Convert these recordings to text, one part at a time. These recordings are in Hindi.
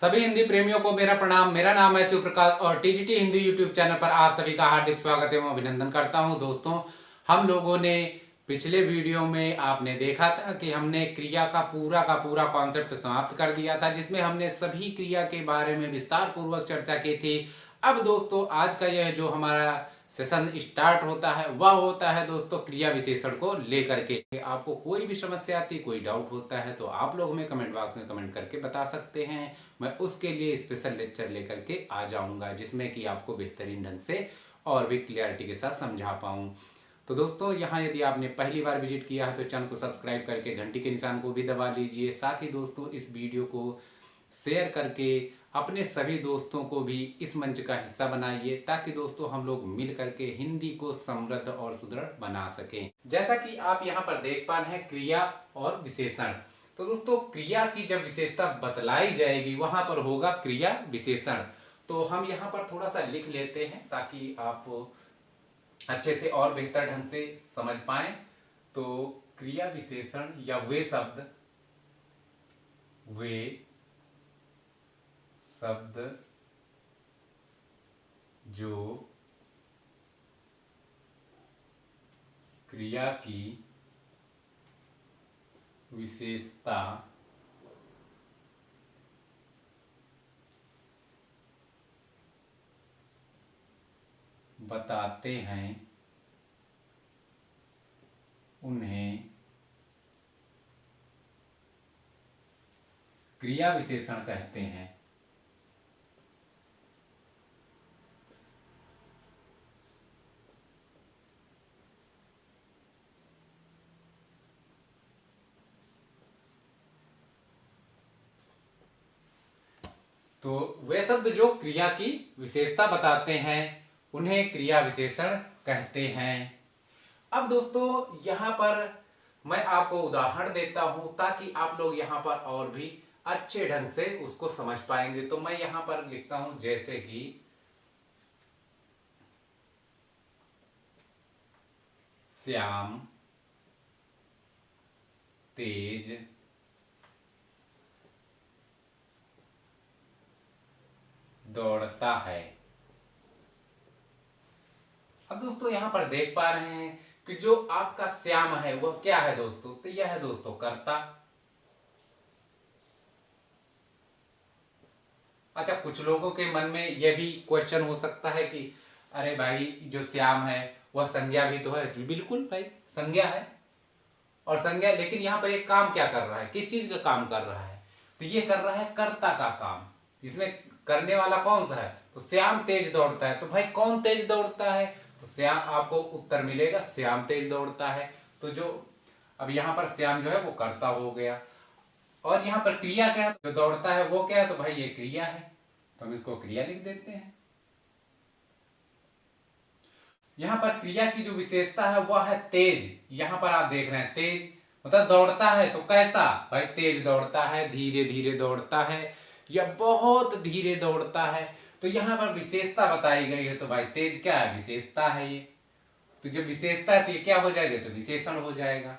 सभी हिंदी प्रेमियों को मेरा प्रणाम। मेरा नाम है शिव प्रकाश और टीटीटी हिंदी यूट्यूब चैनल पर आप सभी का हार्दिक स्वागत एवं अभिनंदन करता हूं। दोस्तों, हम लोगों ने पिछले वीडियो में आपने देखा था कि हमने क्रिया का पूरा कॉन्सेप्ट समाप्त कर दिया था, जिसमें हमने सभी क्रिया के बारे में विस्तार पूर्वक चर्चा की थी। अब दोस्तों, आज का यह जो हमारा सेशन स्टार्ट होता है वह होता है दोस्तों क्रिया विशेषण को लेकर के। आपको कोई भी समस्या आती, कोई डाउट होता है तो आप लोग हमें कमेंट बॉक्स में कमेंट करके बता सकते हैं। मैं उसके लिए स्पेशल लेक्चर लेकर के आ जाऊंगा, जिसमें कि आपको बेहतरीन ढंग से और भी क्लियरिटी के साथ समझा पाऊँ। तो दोस्तों, यहाँ यदि आपने पहली बार विजिट किया है तो चैनल को सब्सक्राइब करके घंटी के निशान को भी दबा लीजिए। साथ ही दोस्तों, इस वीडियो को शेयर करके अपने सभी दोस्तों को भी इस मंच का हिस्सा बनाइए, ताकि दोस्तों हम लोग मिल करके हिंदी को समृद्ध और सुदृढ़ बना सकें। जैसा कि आप यहाँ पर देख पा रहे हैं, क्रिया और विशेषण। तो दोस्तों, क्रिया की जब विशेषता बतलाई जाएगी वहां पर होगा क्रिया विशेषण। तो हम यहाँ पर थोड़ा सा लिख लेते हैं ताकि आप अच्छे से और बेहतर ढंग से समझ पाए। तो क्रिया विशेषण या वे शब्द जो क्रिया की विशेषता बताते हैं उन्हें क्रिया विशेषण कहते हैं। तो वे शब्द जो क्रिया की विशेषता बताते हैं उन्हें क्रिया विशेषण कहते हैं। अब दोस्तों, यहां पर मैं आपको उदाहरण देता हूं ताकि आप लोग यहां पर और भी अच्छे ढंग से उसको समझ पाएंगे। तो मैं यहां पर लिखता हूं, जैसे कि श्याम तेज दौड़ता है। अब दोस्तों, यहां पर देख पा रहे हैं कि जो आपका श्याम है वह क्या है दोस्तों, तो यह है दोस्तों कर्ता। अच्छा, कुछ लोगों के मन में यह भी क्वेश्चन हो सकता है कि अरे भाई, जो श्याम है वह संज्ञा भी तो है। बिल्कुल भाई, संज्ञा है और संज्ञा, लेकिन यहां पर एक काम क्या कर रहा है, किस चीज का काम कर रहा है, तो ये कर रहा है कर्ता का काम। इसमें करने वाला कौन सा है, तो श्याम तेज दौड़ता है। तो भाई कौन तेज दौड़ता है, तो श्याम, आपको उत्तर मिलेगा श्याम तेज दौड़ता है। तो जो अब यहां पर श्याम जो है वो कर्ता हो गया, और यहां पर क्रिया क्या है, जो दौड़ता है वो क्या है, तो भाई ये क्रिया है, तो हम इसको क्रिया लिख देते हैं। यहां पर क्रिया की जो विशेषता है वह है तेज। यहां पर आप देख रहे हैं तेज मतलब दौड़ता है, तो कैसा भाई, तेज दौड़ता है, धीरे धीरे दौड़ता है या बहुत धीरे दौड़ता है। तो यहां पर विशेषता बताई गई है, तो भाई तेज क्या है, विशेषता है ये। तो जब विशेषता है तो ये क्या हो जाएगा, तो विशेषण हो जाएगा।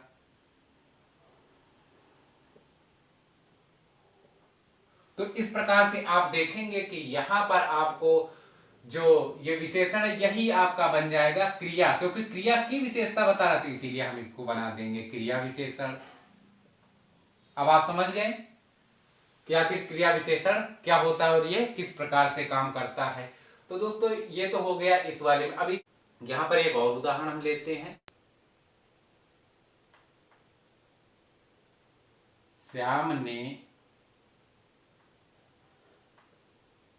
तो इस प्रकार से आप देखेंगे कि यहां पर आपको जो ये विशेषण है यही आपका बन जाएगा क्रिया, क्योंकि क्रिया की विशेषता बता रहा था, इसीलिए हम इसको बना देंगे क्रिया विशेषण। अब आप समझ गए कि आखिर क्रिया विशेषण क्या होता है और ये किस प्रकार से काम करता है। तो दोस्तों, ये तो हो गया इस वाले में। अब यहां पर एक और उदाहरण हम लेते हैं। श्याम ने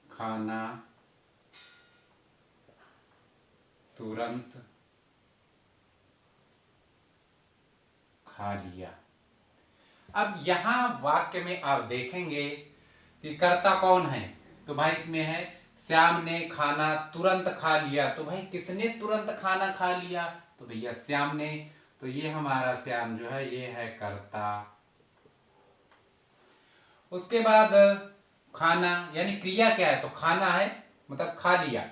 खाना तुरंत खा लिया। अब यहां वाक्य में आप देखेंगे कि कर्ता कौन है, तो भाई इसमें है श्याम ने खाना तुरंत खा लिया। तो भाई किसने तुरंत खाना खा लिया, तो भैया श्याम ने। तो ये हमारा श्याम जो है ये है कर्ता। उसके बाद खाना यानी क्रिया क्या है, तो खाना है मतलब खा लिया।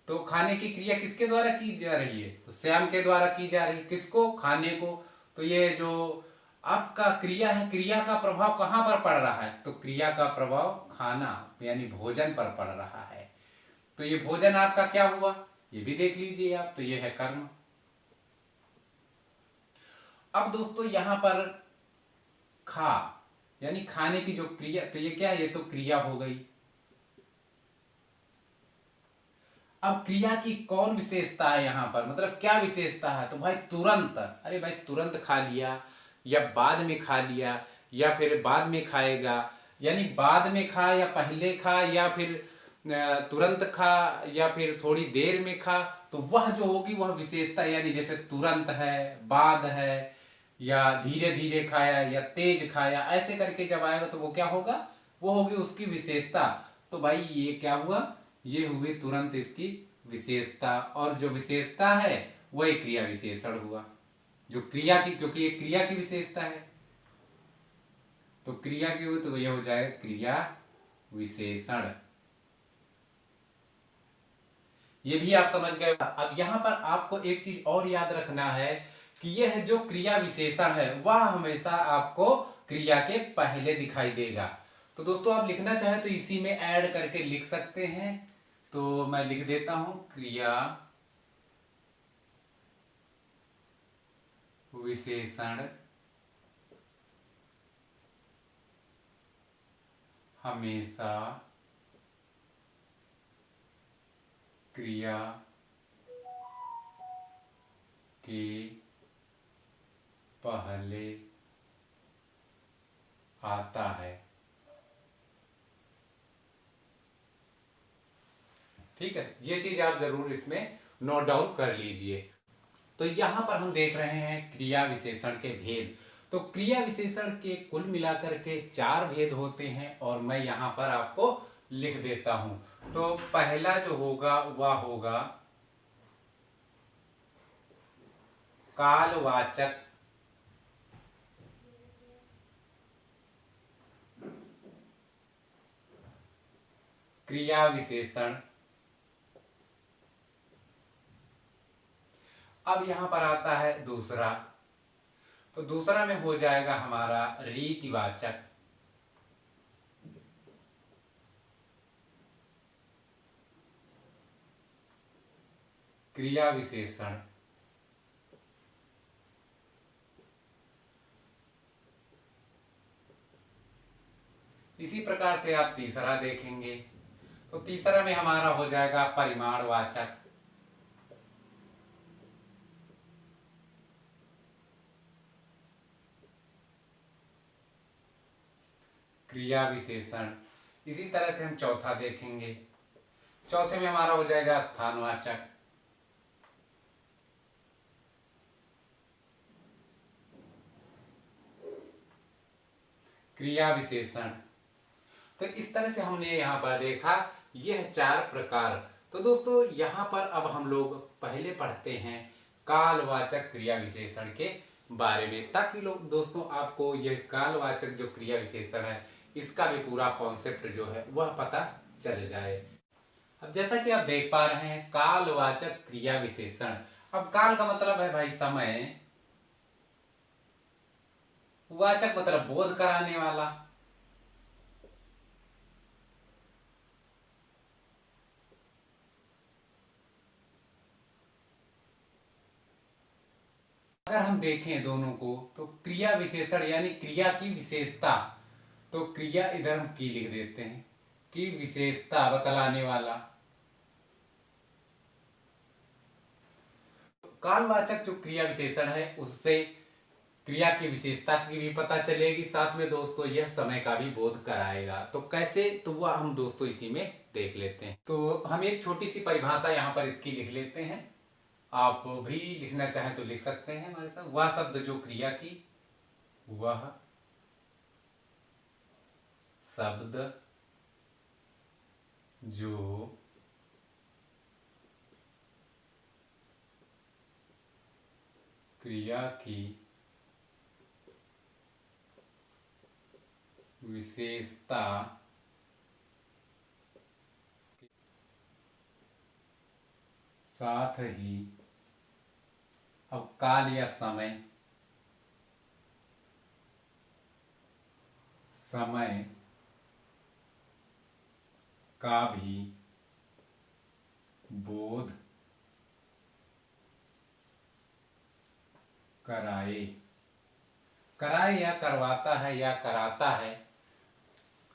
तो खाने की क्रिया किसके द्वारा की जा रही है, तो श्याम के द्वारा की जा रही है। किसको, खाने को। तो ये जो आपका क्रिया है, क्रिया का प्रभाव कहाँ पर पड़ रहा है? तो क्रिया का प्रभाव खाना यानी भोजन पर पड़ रहा है। तो ये भोजन आपका क्या हुआ, ये भी देख लीजिए आप। तो ये है कर्म। अब दोस्तों यहां पर खा यानी खाने की जो क्रिया, तो ये क्या है? ये तो क्रिया हो गई। अब क्रिया की कौन विशेषता है यहां पर, मतलब क्या विशेषता है? तो भाई तुरंत, अरे भाई तुरंत खा लिया या बाद में खा लिया या फिर बाद में खाएगा, यानी बाद में खा या पहले खा या फिर तुरंत खा या फिर थोड़ी देर में खा, तो वह जो होगी वह विशेषता, यानी जैसे तुरंत है, बाद है, या धीरे धीरे खाया या तेज खाया, ऐसे करके जब आएगा तो वो क्या होगा? वो होगी उसकी विशेषता। तो भाई ये क्या हुआ? ये हुई तुरंत इसकी विशेषता। और जो विशेषता है वही क्रिया विशेषण हुआ, जो क्रिया की, क्योंकि ये क्रिया की विशेषता है तो क्रिया की हुई तो ये हो जाएगा क्रिया विशेषण। ये भी आप समझ गए। अब यहां पर आपको एक चीज और याद रखना है कि यह जो क्रिया विशेषण है वह हमेशा आपको क्रिया के पहले दिखाई देगा। तो दोस्तों आप लिखना चाहे तो इसी में ऐड करके लिख सकते हैं। तो मैं लिख देता हूं, क्रिया विशेषण हमेशा क्रिया के पहले आता है। ठीक है, ये चीज आप जरूर इसमें नोट डाउन कर लीजिए। तो यहां पर हम देख रहे हैं क्रिया विशेषण के भेद। तो क्रिया विशेषण के कुल मिलाकर के 4 भेद होते हैं और मैं यहां पर आपको लिख देता हूं। तो पहला जो होगा वह होगा कालवाचक क्रिया विशेषण। अब यहां पर आता है दूसरा, तो दूसरा में हो जाएगा हमारा रीतिवाचक क्रिया विशेषण। इसी प्रकार से आप तीसरा देखेंगे, तो तीसरा में हमारा हो जाएगा परिमाणवाचक क्रिया विशेषण। इसी तरह से हम चौथा देखेंगे, चौथे में हमारा हो जाएगा स्थानवाचक क्रिया विशेषण। तो इस तरह से हमने यहां पर देखा यह 4 प्रकार। तो दोस्तों यहां पर अब हम लोग पहले पढ़ते हैं कालवाचक क्रिया विशेषण के बारे में, ताकि लोग दोस्तों आपको यह कालवाचक जो क्रिया विशेषण है इसका भी पूरा कॉन्सेप्ट जो है वह पता चल जाए। अब जैसा कि आप देख पा रहे हैं कालवाचक क्रिया विशेषण। अब काल का मतलब है भाई समय, वाचक मतलब बोध कराने वाला। अगर हम देखें दोनों को तो क्रिया विशेषण यानी क्रिया की विशेषता, तो क्रिया इधर हम की लिख देते हैं, की विशेषता बतलाने वाला। कालवाचक जो क्रिया विशेषण है उससे क्रिया की विशेषता की भी पता चलेगी, साथ में दोस्तों यह समय का भी बोध कराएगा। तो कैसे, तो वह हम दोस्तों इसी में देख लेते हैं। तो हम एक छोटी सी परिभाषा यहाँ पर इसकी लिख लेते हैं, आप भी लिखना चाहें तो लिख सकते हैं हमारे साथ। वह शब्द जो क्रिया की, वह शब्द जो क्रिया की विशेषता साथ ही, अब काल या समय समय का भी बोध कराए। कराए या करवाता है या कराता है,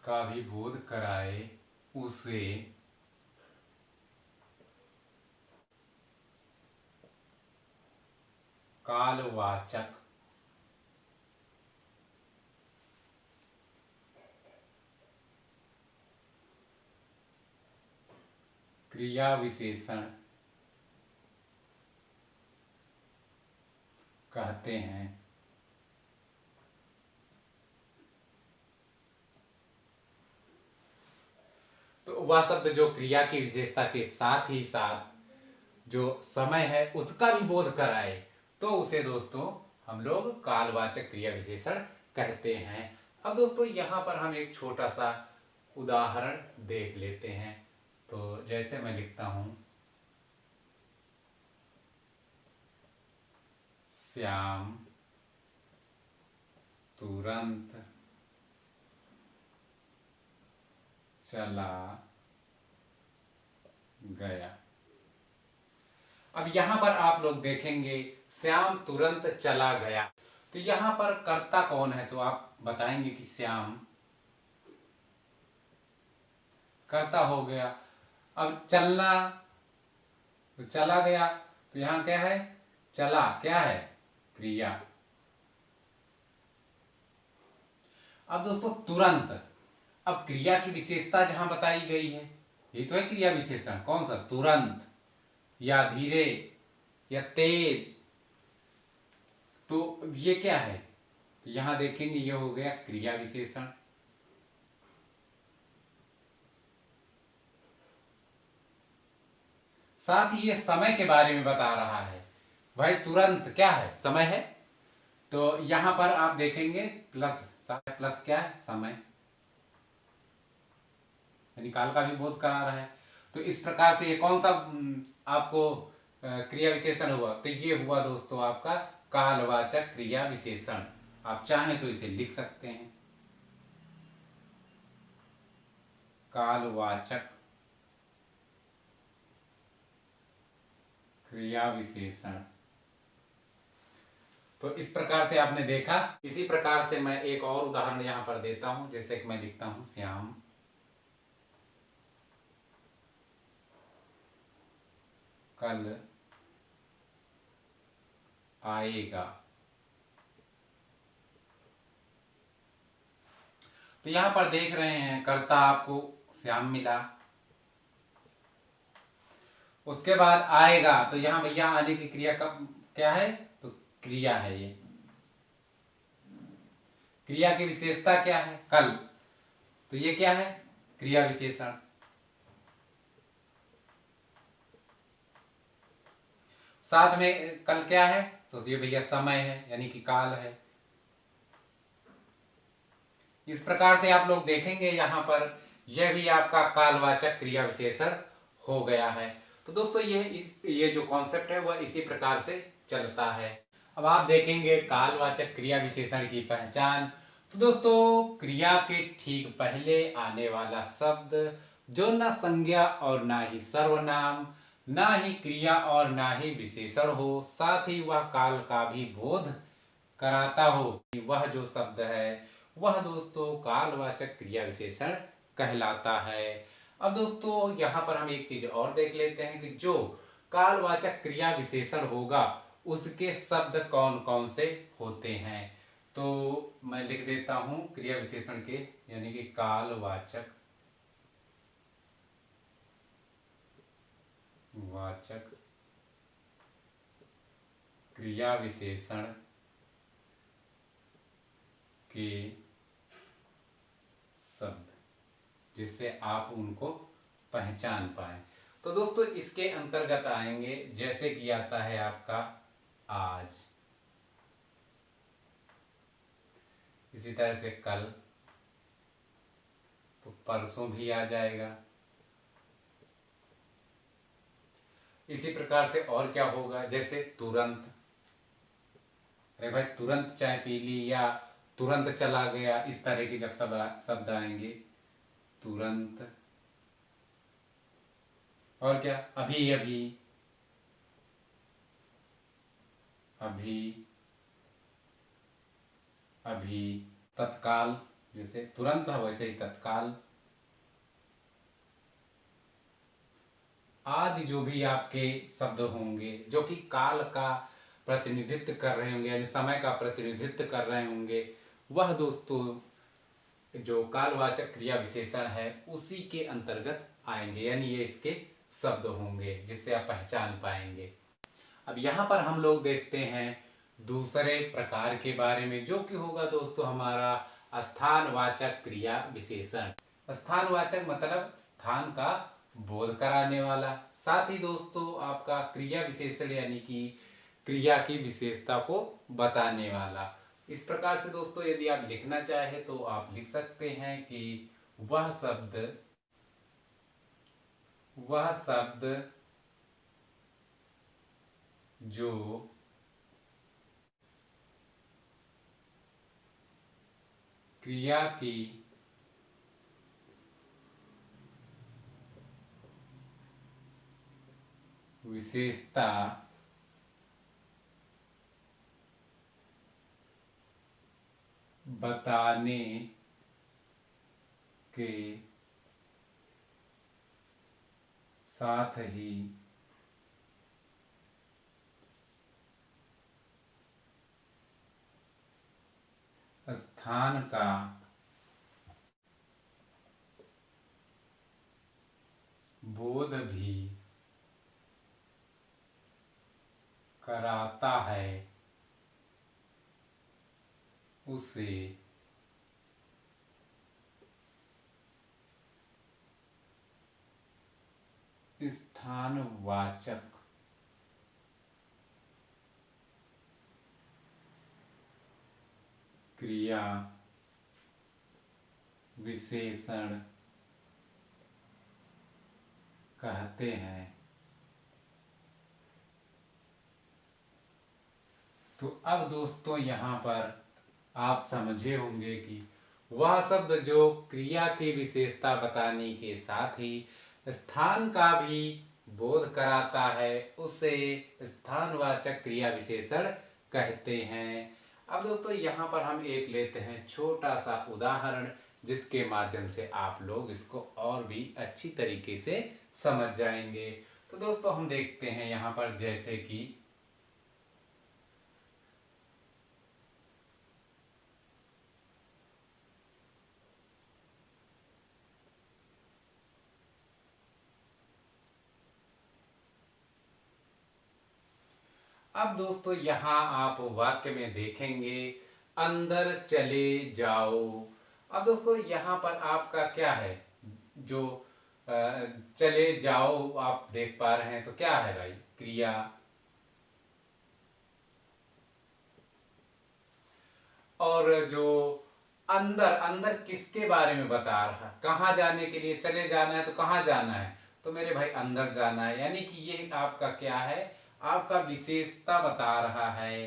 का भी बोध कराए उसे कालवाचक क्रिया विशेषण कहते हैं। तो वह शब्द जो क्रिया की विशेषता के साथ ही साथ जो समय है उसका भी बोध कराए, तो उसे दोस्तों हम लोग कालवाचक क्रिया विशेषण कहते हैं। अब दोस्तों यहां पर हम एक छोटा सा उदाहरण देख लेते हैं। तो जैसे मैं लिखता हूं, श्याम तुरंत चला गया। अब यहां पर आप लोग देखेंगे श्याम तुरंत चला गया, तो यहां पर कर्ता कौन है? तो आप बताएंगे कि श्याम कर्ता हो गया। अब चलना, तो चला गया, तो यहां क्या है? चला क्या है? क्रिया। अब दोस्तों तुरंत, अब क्रिया की विशेषता जहां बताई गई है, ये तो है क्रिया विशेषण। कौन सा? तुरंत या धीरे या तेज। तो ये क्या है? तो यहां देखेंगे ये हो गया क्रिया विशेषण। साथ ही ये समय के बारे में बता रहा है। भाई तुरंत क्या है? समय है। तो यहां पर आप देखेंगे प्लस, प्लस क्या है? समय, यानी काल का भी बोध करा रहा है। तो इस प्रकार से ये कौन सा आपको क्रिया विशेषण हुआ? तो ये हुआ दोस्तों आपका कालवाचक क्रिया विशेषण। आप चाहें तो इसे लिख सकते हैं, कालवाचक क्रिया विशेषण। तो इस प्रकार से आपने देखा। इसी प्रकार से मैं एक और उदाहरण यहां पर देता हूं। जैसे कि मैं लिखता हूं, श्याम कल आएगा। तो यहां पर देख रहे हैं कर्ता आपको श्याम मिला, उसके बाद आएगा। तो यहां भैया आने की क्रिया का क्या है? तो क्रिया है। ये क्रिया की विशेषता क्या है? कल। तो ये क्या है? क्रिया विशेषण। साथ में कल क्या है? तो ये भैया समय है, यानी कि काल है। इस प्रकार से आप लोग देखेंगे यहां पर यह भी आपका कालवाचक क्रिया विशेषण हो गया है। तो दोस्तों ये जो कॉन्सेप्ट है वह इसी प्रकार से चलता है। अब आप देखेंगे कालवाचक क्रिया विशेषण की पहचान। तो दोस्तों क्रिया के ठीक पहले आने वाला शब्द जो ना संज्ञा और ना ही सर्वनाम, ना ही क्रिया और ना ही विशेषण हो, साथ ही वह काल का भी बोध कराता हो, वह जो शब्द है वह दोस्तों कालवाचक क्रिया विशेषण कहलाता है। अब दोस्तों यहां पर हम एक चीज और देख लेते हैं कि जो कालवाचक क्रिया विशेषण होगा उसके शब्द कौन कौन से होते हैं। तो मैं लिख देता हूं क्रिया विशेषण के, यानी कि कालवाचक वाचक क्रिया विशेषण के शब्द, जिससे आप उनको पहचान पाए। तो दोस्तों इसके अंतर्गत आएंगे, जैसे कि आता है आपका आज, इसी तरह से कल, तो परसों भी आ जाएगा। इसी प्रकार से और क्या होगा? जैसे तुरंत, अरे भाई तुरंत चाय पी ली, या तुरंत चला गया, इस तरह के जब शब्द आएंगे, तुरंत। और क्या, अभी अभी, अभी अभी, तत्काल, जैसे तुरंत है वैसे ही तत्काल, आदि जो भी आपके शब्द होंगे जो कि काल का प्रतिनिधित्व कर रहे होंगे, यानी समय का प्रतिनिधित्व कर रहे होंगे, वह दोस्तों जो कालवाचक क्रिया विशेषण है उसी के अंतर्गत आएंगे, यानी ये इसके शब्द होंगे जिससे आप पहचान पाएंगे। अब यहाँ पर हम लोग देखते हैं दूसरे प्रकार के बारे में, जो कि होगा दोस्तों हमारा स्थानवाचक क्रिया विशेषण। स्थानवाचक मतलब स्थान का बोध कराने वाला, साथ ही दोस्तों आपका क्रिया विशेषण यानी कि क्रिया की विशेषता को बताने वाला। इस प्रकार से दोस्तों यदि आप लिखना चाहे तो आप लिख सकते हैं कि वह शब्द जो क्रिया की विशेषता बताने के साथ ही स्थान का बोध भी कराता है, उसे स्थानवाचक क्रिया विशेषण कहते हैं। तो अब दोस्तों यहाँ पर आप समझे होंगे कि वह शब्द जो क्रिया की विशेषता बताने के साथ ही स्थान का भी बोध कराता है उसे स्थानवाचक क्रिया विशेषण कहते हैं। अब दोस्तों यहाँ पर हम एक लेते हैं छोटा सा उदाहरण, जिसके माध्यम से आप लोग इसको और भी अच्छी तरीके से समझ जाएंगे। तो दोस्तों हम देखते हैं यहाँ पर, जैसे कि अब दोस्तों यहाँ आप वाक्य में देखेंगे अंदर चले जाओ। अब दोस्तों यहाँ पर आपका क्या है, जो चले जाओ आप देख पा रहे हैं, तो क्या है भाई, क्रिया। और जो अंदर, अंदर किसके बारे में बता रहा है, कहाँ जाने के लिए, चले जाना है तो कहाँ जाना है, तो मेरे भाई अंदर जाना है, यानी कि ये आपका क्या है, आपका विशेषता बता रहा है,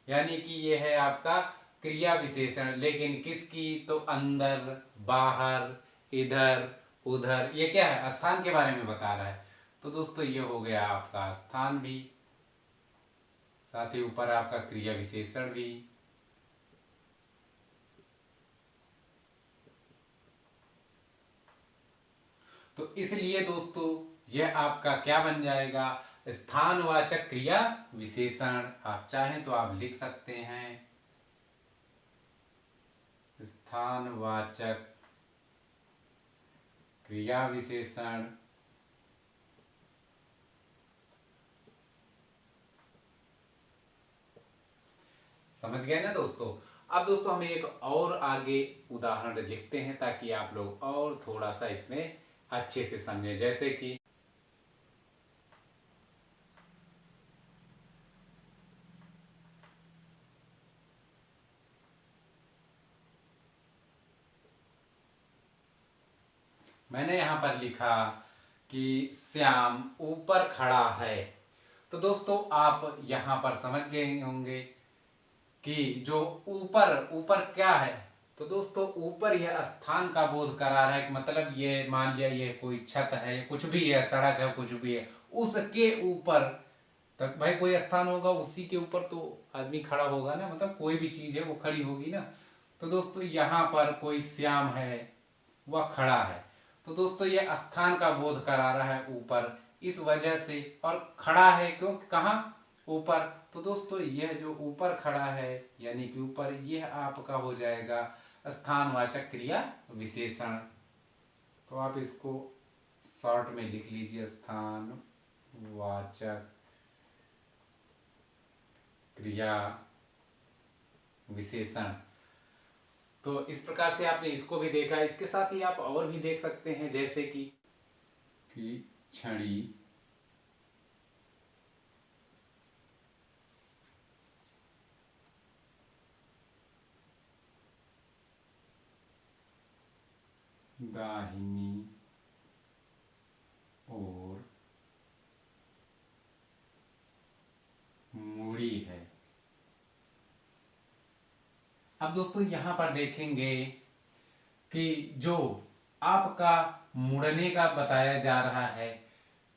यानी कि ये है आपका क्रिया विशेषण। लेकिन किसकी, तो अंदर, बाहर, इधर, उधर, ये क्या है, स्थान के बारे में बता रहा है। तो दोस्तों ये हो गया आपका स्थान भी, साथ ही ऊपर आपका क्रिया विशेषण भी। तो इसलिए दोस्तों यह आपका क्या बन जाएगा, स्थानवाचक क्रिया विशेषण। आप चाहें तो आप लिख सकते हैं स्थानवाचक क्रिया विशेषण। समझ गए ना दोस्तों। अब दोस्तों हम एक और आगे उदाहरण लिखते हैं ताकि आप लोग और थोड़ा सा इसमें अच्छे से समझें। जैसे कि मैंने यहां पर लिखा कि श्याम ऊपर खड़ा है। तो दोस्तों आप यहां पर समझ गए होंगे कि जो ऊपर ऊपर क्या है, तो दोस्तों ऊपर यह स्थान का बोध करा रहा है कि मतलब ये मान लिया ये कोई छत है, कुछ भी है, सड़क है, कुछ भी है, उसके ऊपर तक भाई कोई स्थान होगा, उसी के ऊपर तो आदमी खड़ा होगा ना, मतलब कोई भी चीज है वो खड़ी होगी ना। तो दोस्तों यहाँ पर कोई श्याम है, वह खड़ा है, तो दोस्तों ये स्थान का बोध करा रहा है ऊपर, इस वजह से। और खड़ा है क्यों, कहाँ, ऊपर, तो दोस्तों यह जो ऊपर खड़ा है यानी कि ऊपर, यह आपका हो जाएगा स्थानवाचक क्रिया विशेषण। तो आप इसको शॉर्ट में लिख लीजिए, स्थानवाचक क्रिया विशेषण। तो इस प्रकार से आपने इसको भी देखा, इसके साथ ही आप और भी देख सकते हैं, जैसे कि छड़ी, दाहिनी ओर मुड़ी है। अब दोस्तों यहां पर देखेंगे कि जो आपका मुड़ने का बताया जा रहा है,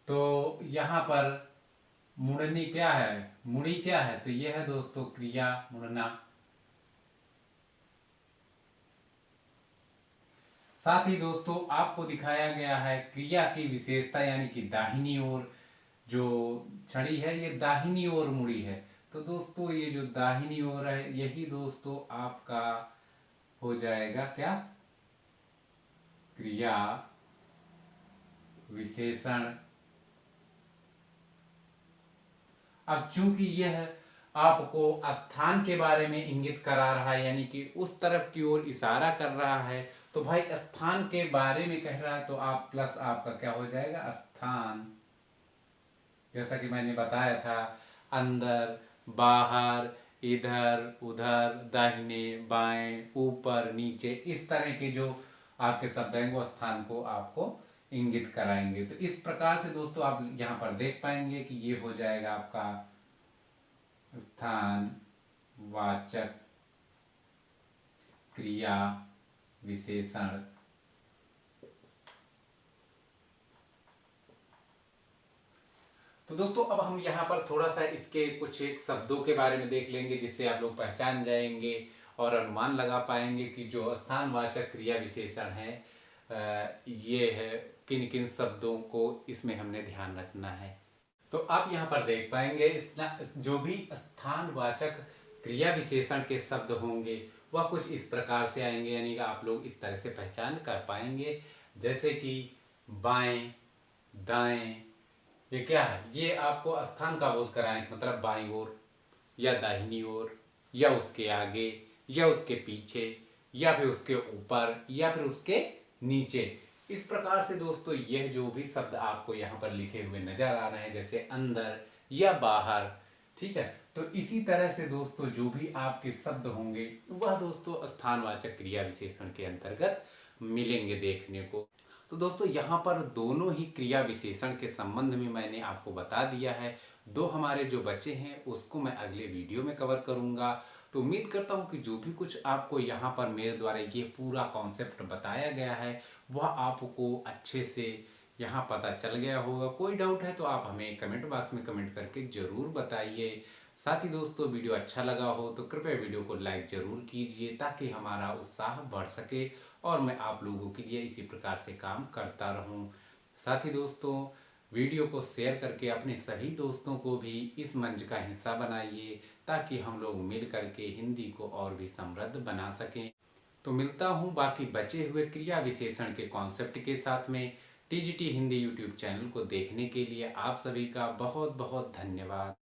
तो यहां पर मुड़नी क्या है, मुड़ी क्या है, तो यह है दोस्तों क्रिया मुड़ना। साथ ही दोस्तों आपको दिखाया गया है क्रिया की विशेषता, यानी कि दाहिनी ओर जो छड़ी है ये दाहिनी ओर मुड़ी है। तो दोस्तों ये जो दाहिनी ओर है यही दोस्तों आपका हो जाएगा क्या, क्रिया विशेषण। अब चूंकि यह आपको स्थान के बारे में इंगित करा रहा है, यानी कि उस तरफ की ओर इशारा कर रहा है, तो भाई स्थान के बारे में कह रहा है, तो आप प्लस आपका क्या हो जाएगा, स्थान। जैसा कि मैंने बताया था, अंदर, बाहर, इधर उधर, दाहिने बाएं, ऊपर नीचे, इस तरह के जो आपके शब्द हैं वो स्थान को आपको इंगित कराएंगे। तो इस प्रकार से दोस्तों आप यहाँ पर देख पाएंगे कि ये हो जाएगा आपका स्थान वाचक क्रिया विशेषण। तो दोस्तों अब हम यहाँ पर थोड़ा सा इसके कुछ एक शब्दों के बारे में देख लेंगे, जिससे आप लोग पहचान जाएंगे और अनुमान लगा पाएंगे कि जो स्थानवाचक क्रिया विशेषण है ये है, किन किन शब्दों को इसमें हमने ध्यान रखना है। तो आप यहाँ पर देख पाएंगे जो भी स्थानवाचक क्रिया विशेषण के शब्द होंगे वह कुछ इस प्रकार से आएंगे, यानी कि आप लोग इस तरह से पहचान कर पाएंगे, जैसे कि बाएं, दाएं, ये क्या है, ये आपको स्थान का बोध कराएं, मतलब बाईं ओर या दाहिनी ओर या उसके आगे या उसके पीछे या फिर उसके ऊपर या फिर उसके नीचे। इस प्रकार से दोस्तों यह जो भी शब्द आपको यहाँ पर लिखे हुए नजर आ रहे हैं, जैसे अंदर या बाहर, ठीक है, तो इसी तरह से दोस्तों जो भी आपके शब्द होंगे वह दोस्तों स्थानवाचक क्रिया विशेषण के अंतर्गत मिलेंगे देखने को। तो दोस्तों यहाँ पर दोनों ही क्रिया विशेषण के संबंध में मैंने आपको बता दिया है। दो हमारे जो बचे हैं उसको मैं अगले वीडियो में कवर करूँगा। तो उम्मीद करता हूँ कि जो भी कुछ आपको यहाँ पर मेरे द्वारा ये पूरा कॉन्सेप्ट बताया गया है वह आपको अच्छे से यहाँ पता चल गया होगा। कोई डाउट है तो आप हमें कमेंट बॉक्स में कमेंट करके ज़रूर बताइए। साथ ही दोस्तों वीडियो अच्छा लगा हो तो कृपया वीडियो को लाइक ज़रूर कीजिए, ताकि हमारा उत्साह बढ़ सके और मैं आप लोगों के लिए इसी प्रकार से काम करता रहूं। साथ ही दोस्तों वीडियो को शेयर करके अपने सभी दोस्तों को भी इस मंच का हिस्सा बनाइए, ताकि हम लोग मिल करके हिंदी को और भी समृद्ध बना सकें। तो मिलता हूं बाकी बचे हुए क्रिया विशेषण के कॉन्सेप्ट के साथ में। टीजीटी हिंदी यूट्यूब चैनल को देखने के लिए आप सभी का बहुत बहुत धन्यवाद।